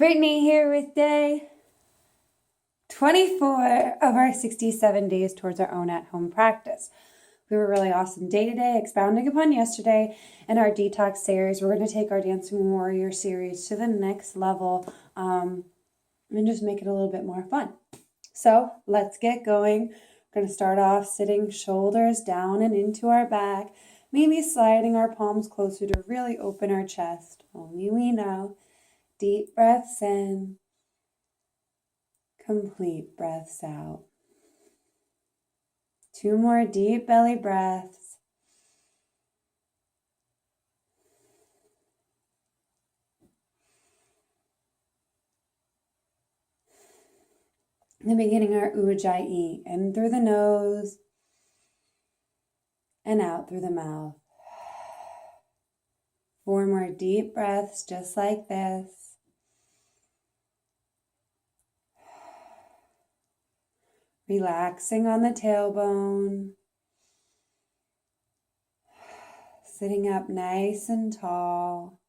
Brittany here with day 24 of our 67 days towards our own at-home practice. We were really awesome day today, expounding upon yesterday in our detox series. We're going to take our Dancing Warrior series to the next level and just make it a little bit more fun. So let's get going. We're going to start off sitting shoulders down and into our back, maybe sliding our palms closer to really open our chest. Only we know. Deep breaths in, complete breaths out. 2 more deep belly breaths. Then beginning our Ujjayi, in through the nose and out through the mouth. 4 more deep breaths just like this. Relaxing on the tailbone. Sitting up nice and tall.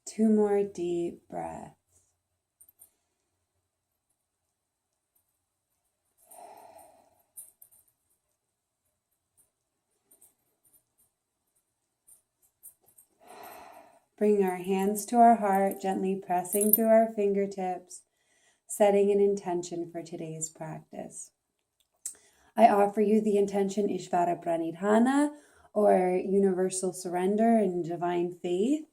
2 more deep breaths. Bring our hands to our heart, gently pressing through our fingertips, setting an intention for today's practice. I offer you the intention Ishvara Pranidhana, or universal surrender and divine faith.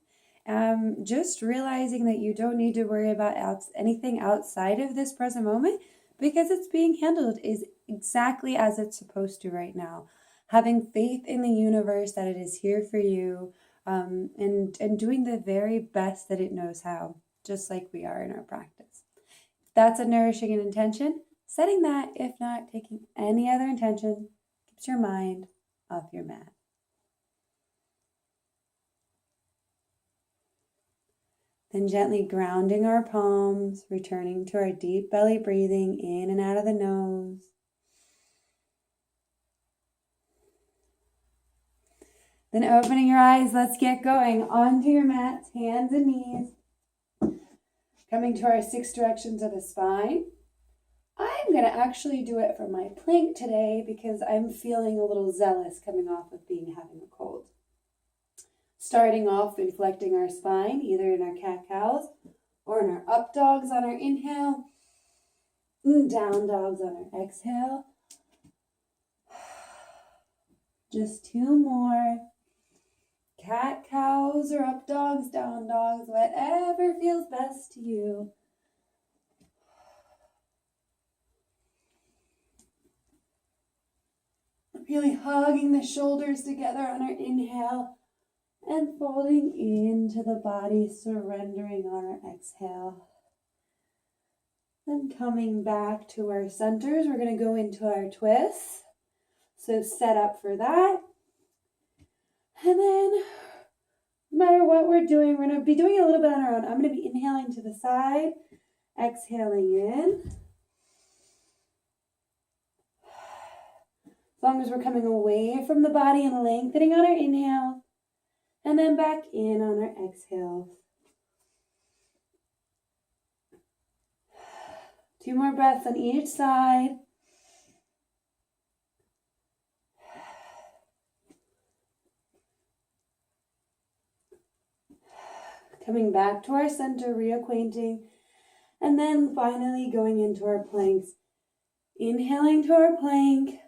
Just realizing that you don't need to worry about anything outside of this present moment because it's being handled is exactly as it's supposed to right now. Having faith in the universe that it is here for you. And doing the very best that it knows how, just like we are in our practice. That's a nourishing an intention. Setting that, if not taking any other intention, keeps your mind off your mat. Then gently grounding our palms, returning to our deep belly breathing in and out of the nose. Then opening your eyes, let's get going. Onto your mats, hands and knees. Coming to our 6 directions of the spine. I'm going to actually do it from my plank today because I'm feeling a little zealous coming off of having a cold. Starting off, reflecting our spine, either in our cat-cows or in our up dogs on our inhale, and down dogs on our exhale. Just 2 more. Cat, cows, or up dogs, down dogs, whatever feels best to you. Really hugging the shoulders together on our inhale and folding into the body, surrendering on our exhale. Then coming back to our centers, we're going to go into our twists. So set up for that. And then, no matter what we're doing, we're going to be doing it a little bit on our own. I'm going to be inhaling to the side, exhaling in. As long as we're coming away from the body and lengthening on our inhale, and then back in on our exhale. 2 more breaths on each side. Coming back to our center, reacquainting, and then finally going into our planks. Inhaling to our plank,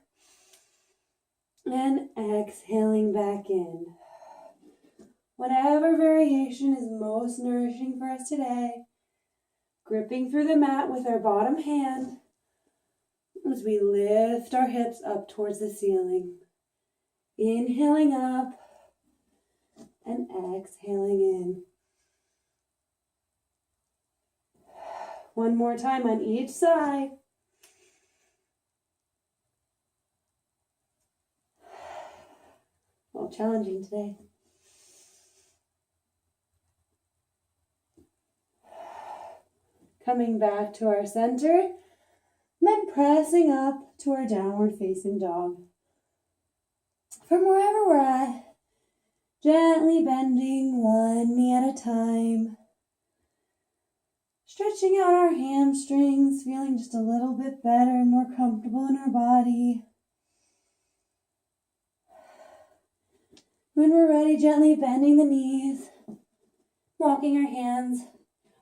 and exhaling back in. Whatever variation is most nourishing for us today. Gripping through the mat with our bottom hand as we lift our hips up towards the ceiling. Inhaling up and exhaling in. 1 more time on each side. Well, challenging today. Coming back to our center, then pressing up to our downward facing dog. From wherever we're at, Gently bending one knee at a time. Stretching out our hamstrings, feeling just a little bit better and more comfortable in our body. When we're ready, gently bending the knees, walking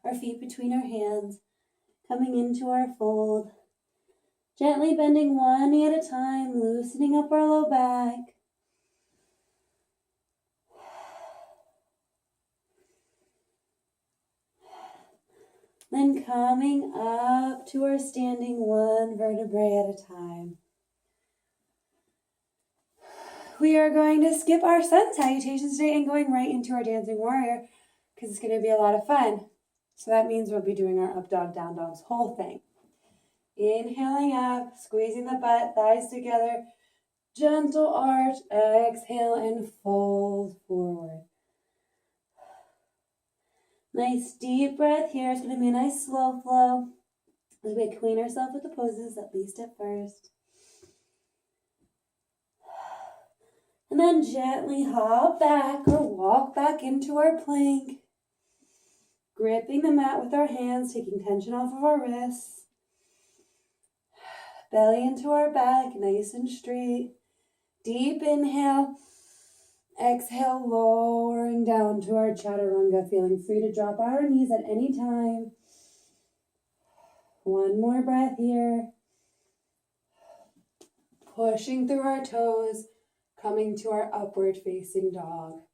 our feet between our hands, coming into our fold. Gently bending one knee at a time, loosening up our low back. Then coming up to our standing one vertebrae at a time. We are going to skip our sun salutations today and going right into our dancing warrior because it's going to be a lot of fun. So that means we'll be doing our up dog, down dogs whole thing. Inhaling up, squeezing the butt, thighs together, gentle arch, exhale and fold forward. Nice deep breath here. It's going to be a nice slow flow as we acquaint ourselves with the poses, at least at first. And then gently hop back or walk back into our plank. Gripping the mat with our hands, taking tension off of our wrists. Belly into our back, nice and straight. Deep inhale. Exhale, lowering down to our chaturanga, feeling free to drop our knees at any time. One more breath here. Pushing through our toes, coming to our upward facing dog.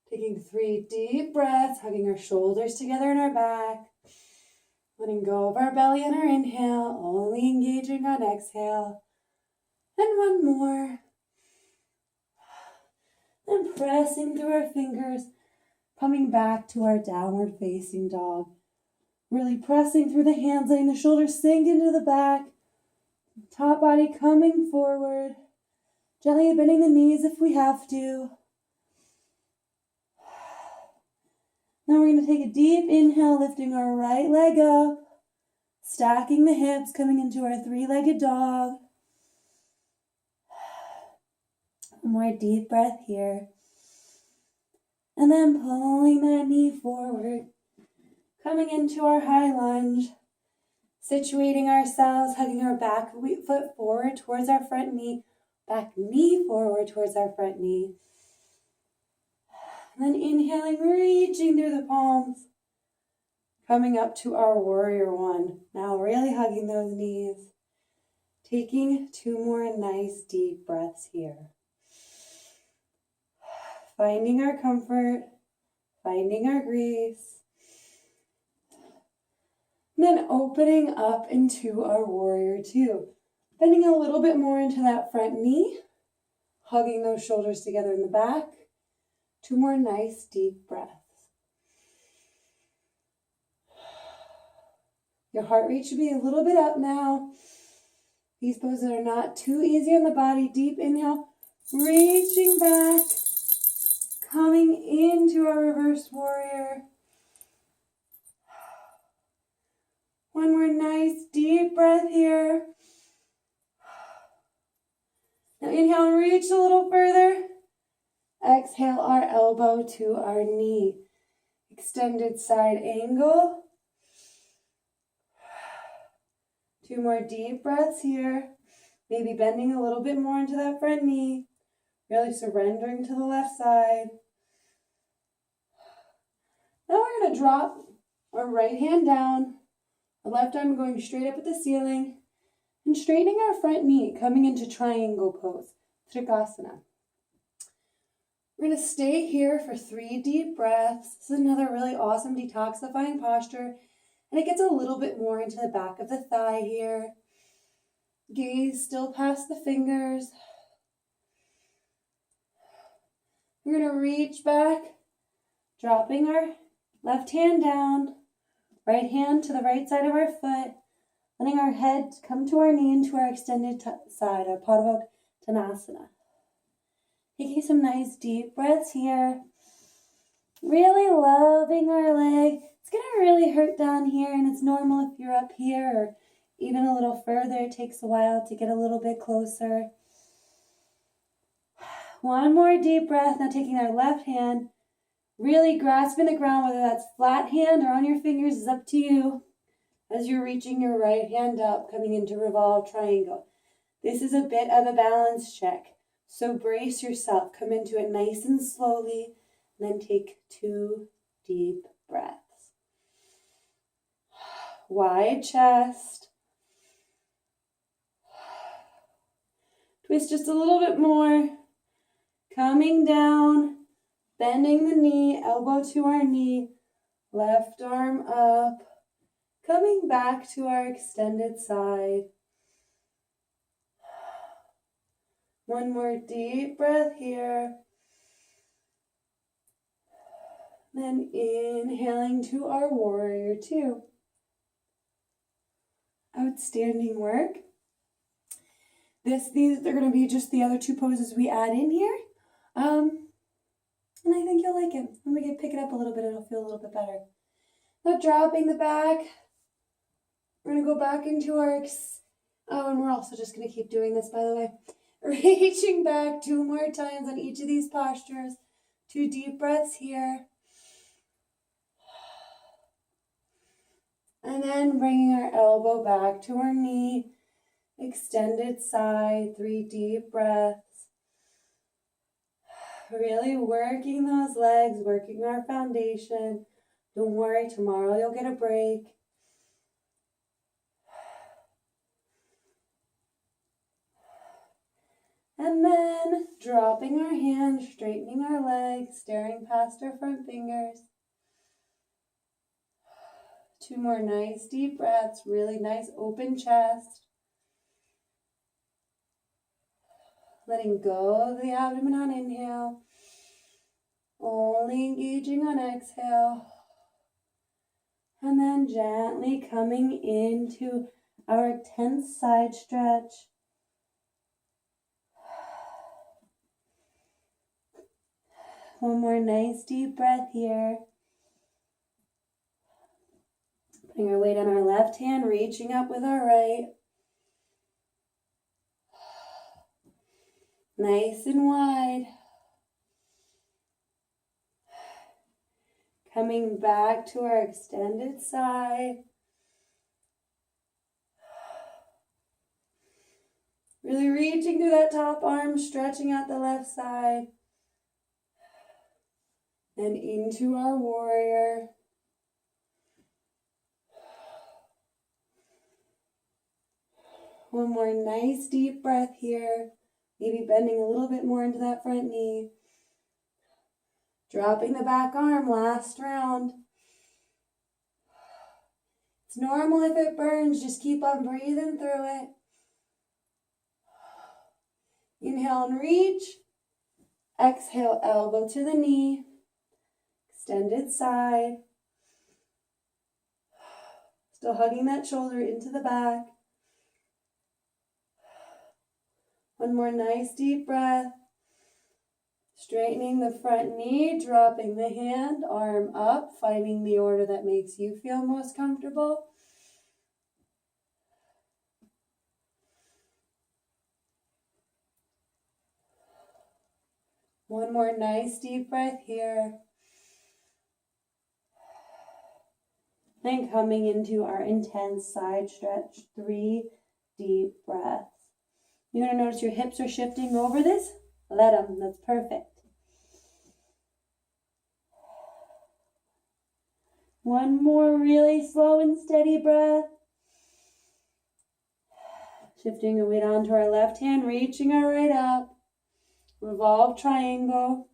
Taking 3 deep breaths, hugging our shoulders together in our back. Letting go of our belly on our inhale, only engaging on exhale. And one more. And pressing through our fingers, coming back to our downward facing dog. Really pressing through the hands, letting the shoulders sink into the back. Top body coming forward. Gently bending the knees if we have to. Now we're going to take a deep inhale, lifting our right leg up. Stacking the hips, coming into our 3-legged dog. One more deep breath here. And then pulling that knee forward. Coming into our high lunge. Situating ourselves, hugging our back foot forward towards our front knee. Back knee forward towards our front knee. And then inhaling, reaching through the palms. Coming up to our warrior one. Now really hugging those knees. Taking 2 more nice deep breaths here. Finding our comfort, finding our grace. And then opening up into our warrior two. Bending a little bit more into that front knee. Hugging those shoulders together in the back. 2 more nice deep breaths. Your heart rate should be a little bit up now. These poses are not too easy on the body. Deep inhale, reaching back. Coming into our reverse warrior. 1 more nice deep breath here. Now inhale and reach a little further. Exhale our elbow to our knee. Extended side angle. 2 more deep breaths here. Maybe bending a little bit more into that front knee. Really surrendering to the left side. Now we're going to drop our right hand down, our left arm going straight up at the ceiling, and straightening our front knee, coming into triangle pose, Trikonasana. We're going to stay here for 3 deep breaths. This is another really awesome detoxifying posture, and it gets a little bit more into the back of the thigh here. Gaze still past the fingers. We're going to reach back, dropping our left hand down, right hand to the right side of our foot, letting our head come to our knee into our extended side, our Padottanasana. Taking some nice deep breaths here. Really loving our leg. It's going to really hurt down here, and it's normal if you're up here or even a little further. It takes a while to get a little bit closer. One more deep breath. Now taking our left hand, really grasping the ground, whether that's flat hand or on your fingers is up to you. As you're reaching your right hand up, coming into revolve triangle. This is a bit of a balance check. So brace yourself. Come into it nice and slowly. And then take 2 deep breaths. Wide chest. Twist just a little bit more. Coming down. Bending the knee, elbow to our knee. Left arm up. Coming back to our extended side. One more deep breath here. Then inhaling to our warrior 2. Outstanding work. These are going to be just the other 2 poses we add in here. And I think you'll like it. When we pick it up a little bit, it'll feel a little bit better. Now dropping the back. We're going to go back into our, and we're also just going to keep doing this, by the way. Reaching back 2 more times on each of these postures. 2 deep breaths here. And then bringing our elbow back to our knee. Extended side, 3 deep breaths. Really working those legs, working our foundation. Don't worry, tomorrow you'll get a break. And then dropping our hands, straightening our legs, staring past our front fingers. 2 more nice deep breaths, really nice open chest. Letting go of the abdomen on inhale. Only engaging on exhale. And then gently coming into our tense side stretch. One more nice deep breath here. Putting our weight on our left hand, reaching up with our right. Nice and wide. Coming back to our extended side. Really reaching through that top arm, stretching out the left side. And into our warrior. One more nice deep breath here. Maybe bending a little bit more into that front knee. Dropping the back arm, last round. It's normal if it burns, just keep on breathing through it. Inhale and reach. Exhale, elbow to the knee. Extended side. Still hugging that shoulder into the back. One more nice deep breath. Straightening the front knee, dropping the hand, arm up, finding the order that makes you feel most comfortable. One more nice deep breath here. Then coming into our intense side stretch, 3 deep breaths. You're going to notice your hips are shifting over this. Let them. That's perfect. One more really slow and steady breath. Shifting your weight onto our left hand, reaching our right up. Revolve triangle.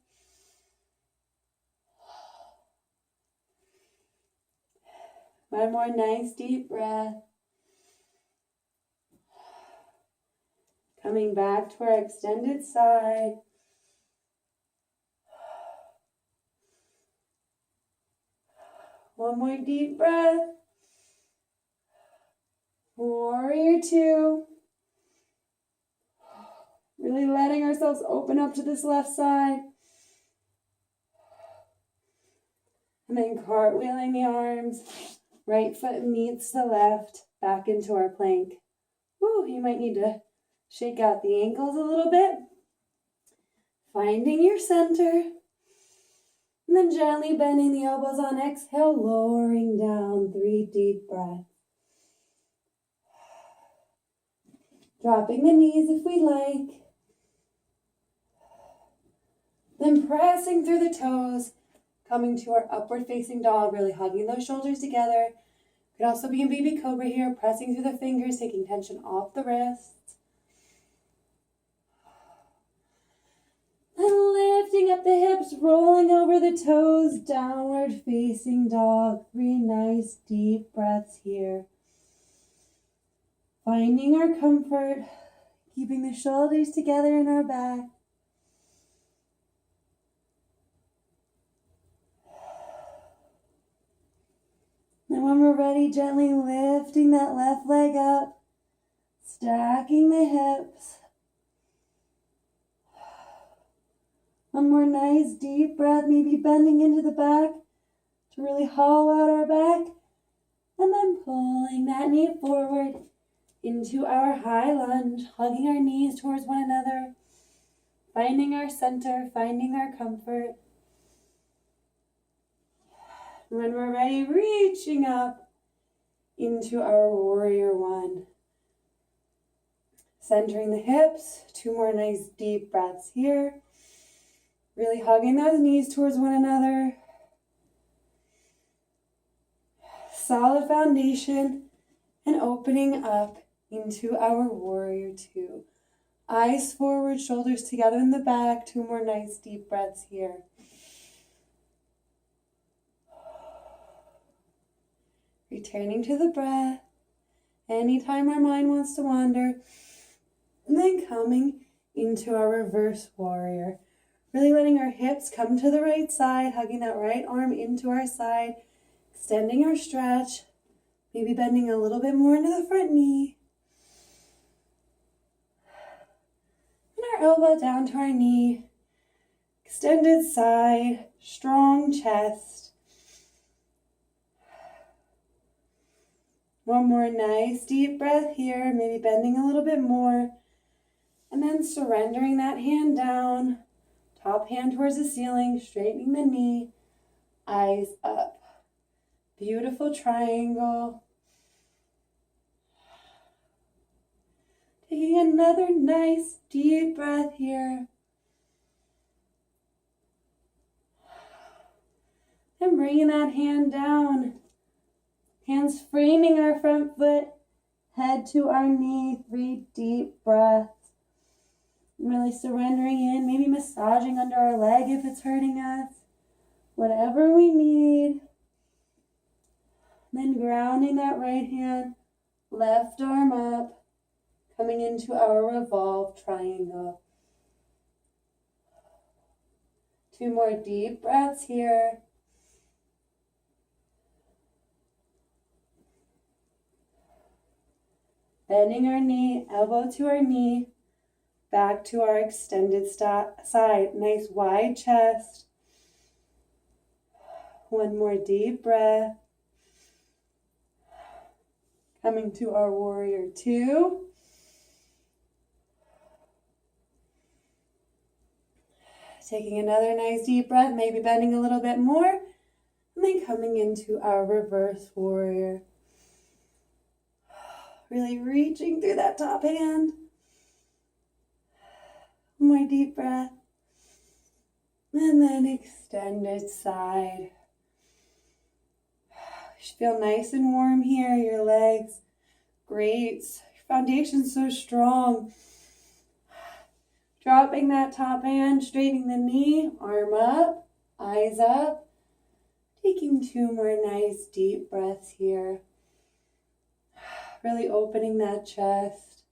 One more nice deep breath. Coming back to our extended side. One more deep breath. Warrior 2. Really letting ourselves open up to this left side. And then cartwheeling the arms. Right foot meets the left. Back into our plank. Woo, you might need to shake out the ankles a little bit. Finding your center. And then gently bending the elbows on exhale, lowering down. 3 deep breaths. Dropping the knees if we like. Then pressing through the toes, coming to our upward facing dog, really hugging those shoulders together. Could also be in baby cobra here, pressing through the fingers, taking tension off the wrists. And lifting up the hips, rolling over the toes, downward facing dog. 3 nice deep breaths here. Finding our comfort, keeping the shoulders together in our back. And when we're ready, gently lifting that left leg up, stacking the hips. One more nice deep breath, maybe bending into the back to really hollow out our back. And then pulling that knee forward into our high lunge, hugging our knees towards one another, finding our center, finding our comfort. When we're ready, reaching up into our warrior one. Centering the hips, 2 more nice deep breaths here. Really hugging those knees towards one another. Solid foundation and opening up into our warrior two. Eyes forward, shoulders together in the back. 2 more nice deep breaths here. Returning to the breath. Anytime our mind wants to wander. And then coming into our reverse warrior. Really letting our hips come to the right side, hugging that right arm into our side, extending our stretch, maybe bending a little bit more into the front knee. And our elbow down to our knee, extended side, strong chest. One more nice deep breath here, maybe bending a little bit more. And then surrendering that hand down, top hand towards the ceiling, straightening the knee, eyes up. Beautiful triangle. Taking another nice deep breath here. And bringing that hand down. Hands framing our front foot, head to our knee, 3 deep breaths. Really surrendering in, maybe massaging under our leg if it's hurting us. Whatever we need. Then grounding that right hand, left arm up, coming into our revolve triangle. 2 more deep breaths here. Bending our knee, elbow to our knee, back to our extended side. Nice wide chest. 1 more deep breath. Coming to our warrior two. Taking another nice deep breath, maybe bending a little bit more. And then coming into our reverse warrior. Really reaching through that top hand. 1 more deep breath. And then extended side. You should feel nice and warm here. Your legs, great. Your foundation's so strong. Dropping that top hand, straightening the knee, arm up, eyes up. Taking 2 more nice deep breaths here. Really opening that chest.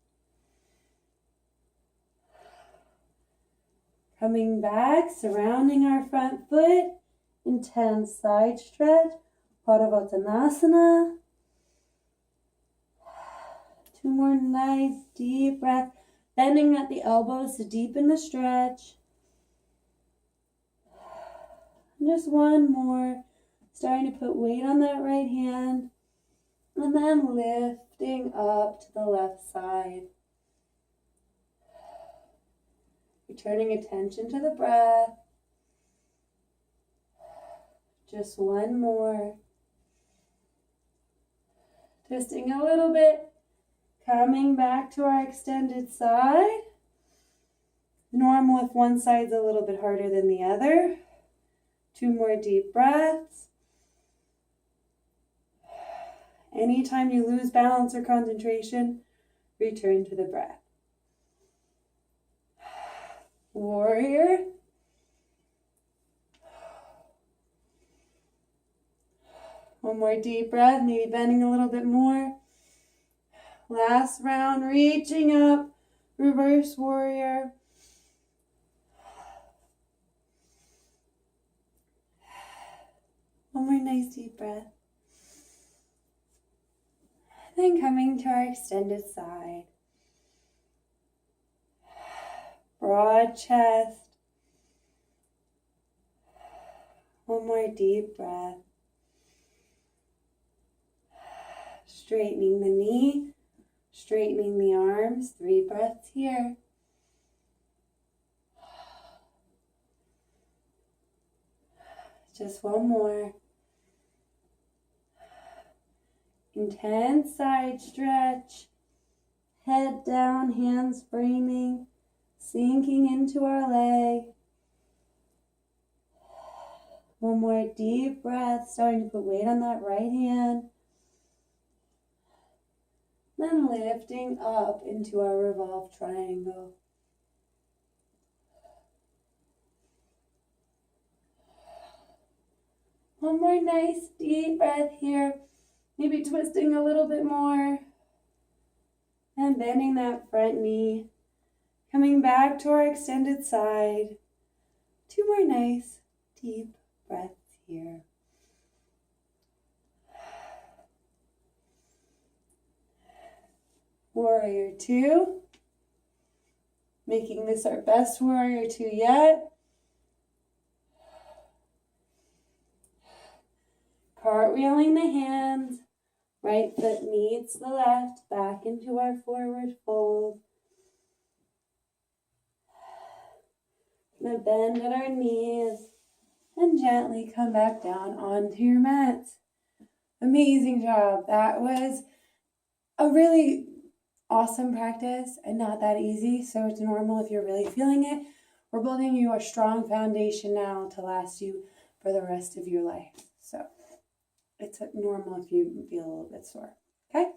Coming back, surrounding our front foot. Intense side stretch. Paravottanasana. 2 more nice deep breaths. Bending at the elbows to deepen the stretch. Just 1 more. Starting to put weight on that right hand. And then lifting up to the left side. Returning attention to the breath. Just one more. Twisting a little bit. Coming back to our extended side. Normal if one side's a little bit harder than the other. 2 more deep breaths. Anytime you lose balance or concentration, return to the breath. Warrior. One more deep breath, maybe bending a little bit more. Last round, reaching up, reverse warrior. One more nice deep breath. Then coming to our extended side. Broad chest. One more deep breath. Straightening the knee, straightening the arms. 3 breaths here. Just one more. Intense side stretch. Head down, hands framing, sinking into our leg. One more deep breath, starting to put weight on that right hand. Then lifting up into our revolved triangle. One more nice deep breath here. Maybe twisting a little bit more. And bending that front knee. Coming back to our extended side. 2 more nice deep breaths here. Warrior 2. Making this our best warrior 2 yet. Cartwheeling the hands. Right foot meets the left. Back into our forward fold. Gonna bend at our knees. And gently come back down onto your mats. Amazing job. That was a really awesome practice and not that easy, so it's normal if you're really feeling it. We're building you a strong foundation now to last you for the rest of your life. So it's normal if you feel a little bit sore. Okay?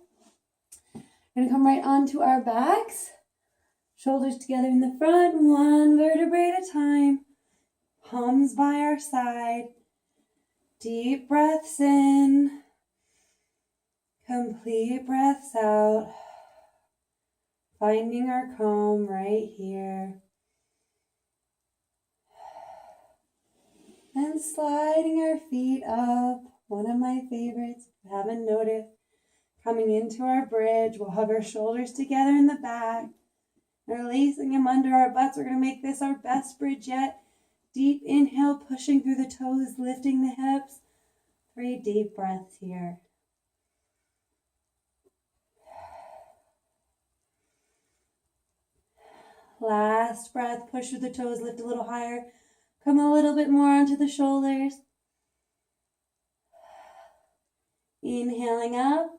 We're going to come right onto our backs. Shoulders together in the front, 1 vertebrae at a time. Palms by our side. Deep breaths in. Complete breaths out. Finding our calm right here. And sliding our feet up. One of my favorites, if you haven't noticed. Coming into our bridge, we'll hug our shoulders together in the back. Releasing them under our butts. We're going to make this our best bridge yet. Deep inhale, pushing through the toes, lifting the hips. 3 deep breaths here. Last breath, push through the toes, lift a little higher. Come a little bit more onto the shoulders. Inhaling up,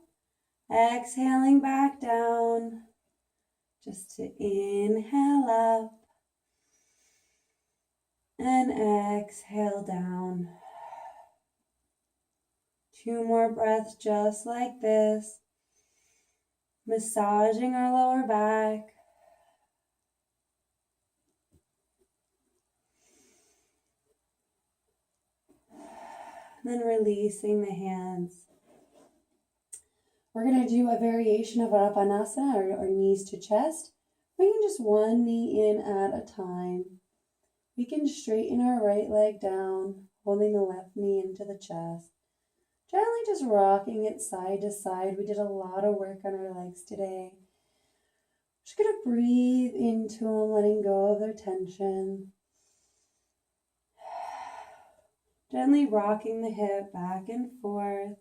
exhaling back down. Just to inhale up and exhale down. 2 more breaths just like this. Massaging our lower back. Then releasing the hands. We're going to do a variation of our Apanasana, or knees to chest. Bringing just 1 knee in at a time. We can straighten our right leg down, holding the left knee into the chest. Gently just rocking it side to side. We did a lot of work on our legs today. Just going to breathe into them, letting go of their tension. Gently rocking the hip back and forth.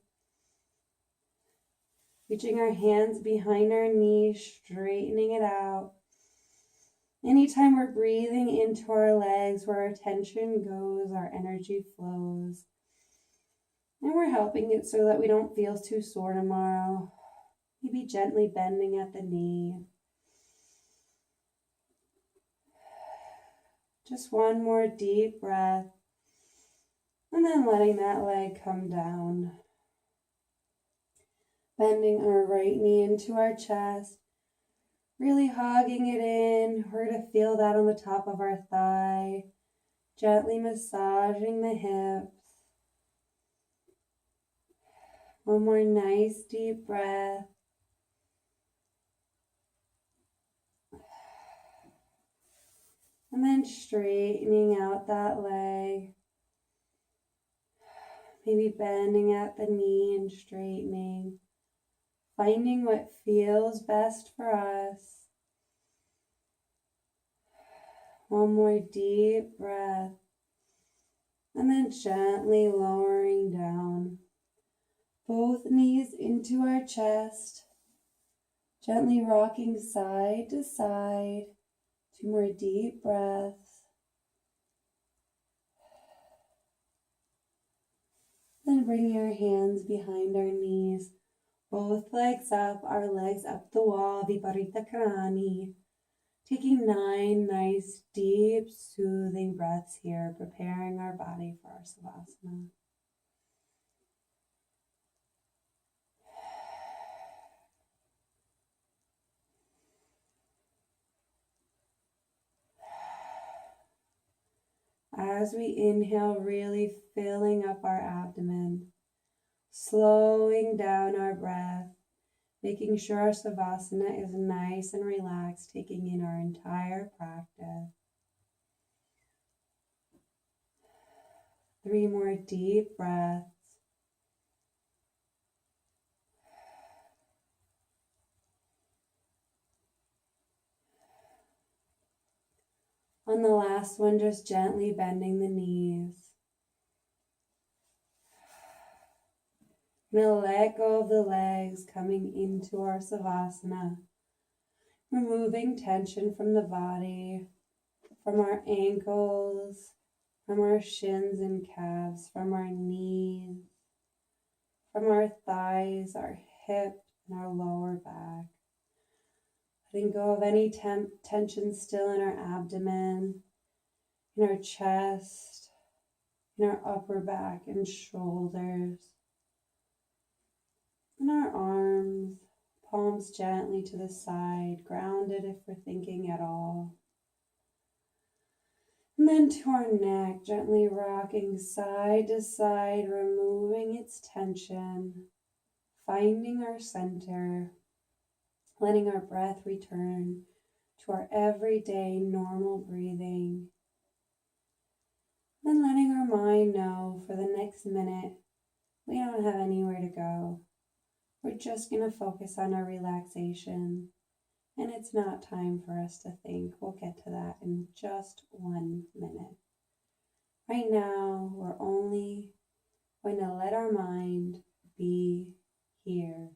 Reaching our hands behind our knees, straightening it out. Anytime we're breathing into our legs, where our tension goes, our energy flows. And we're helping it so that we don't feel too sore tomorrow. Maybe gently bending at the knee. Just one more deep breath. And then letting that leg come down. Bending our right knee into our chest. Really hugging it in. We're to feel that on the top of our thigh. Gently massaging the hips. One more nice deep breath. And then straightening out that leg. Maybe bending at the knee and straightening. Finding what feels best for us. One more deep breath. And then gently lowering down. Both knees into our chest. Gently rocking side to side. 2 more deep breaths. Then bring your hands behind our knees. Both legs up, our legs up the wall, Viparita Karani. Taking 9 nice, deep, soothing breaths here, preparing our body for our Savasana. As we inhale, really filling up our abdomen, slowing down our breath, making sure our Savasana is nice and relaxed, taking in our entire practice. 3 more deep breaths. On the last one, just gently bending the knees. Now let go of the legs, coming into our Savasana. Removing tension from the body, from our ankles, from our shins and calves, from our knees, from our thighs, our hips, and our lower back. Letting go of any tension still in our abdomen, in our chest, in our upper back and shoulders, in our arms, palms gently to the side, grounded if we're thinking at all. And then to our neck, gently rocking side to side, removing its tension, finding our center, letting our breath return to our everyday normal breathing. Then letting our mind know for the next minute, we don't have anywhere to go. We're just going to focus on our relaxation. And it's not time for us to think. We'll get to that in just 1 minute. Right now, we're only going to let our mind be here